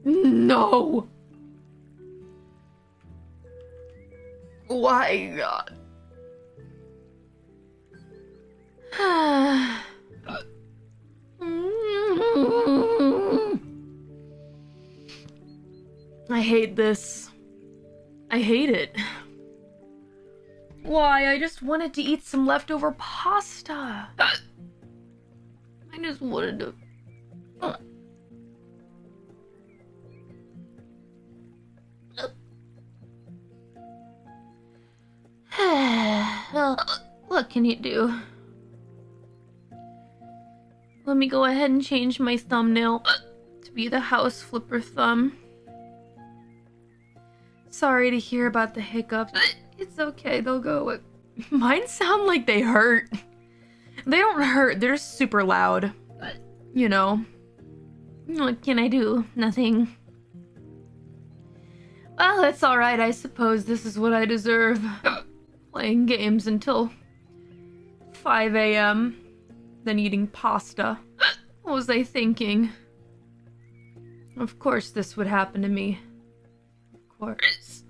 No. Why, God? I hate this. I hate it. Why? I just wanted to eat some leftover pasta. I just wanted to... What can you do? Let me go ahead and change my thumbnail to be the house flipper thumb. Sorry to hear about the hiccups. It's okay, they'll go away. Mine sound like they hurt. They don't hurt, they're just super loud. You know. What can I do? Nothing. Well, that's alright, I suppose this is what I deserve. Playing games until 5 a.m. Then eating pasta. What was I thinking? Of course this would happen to me. Of course.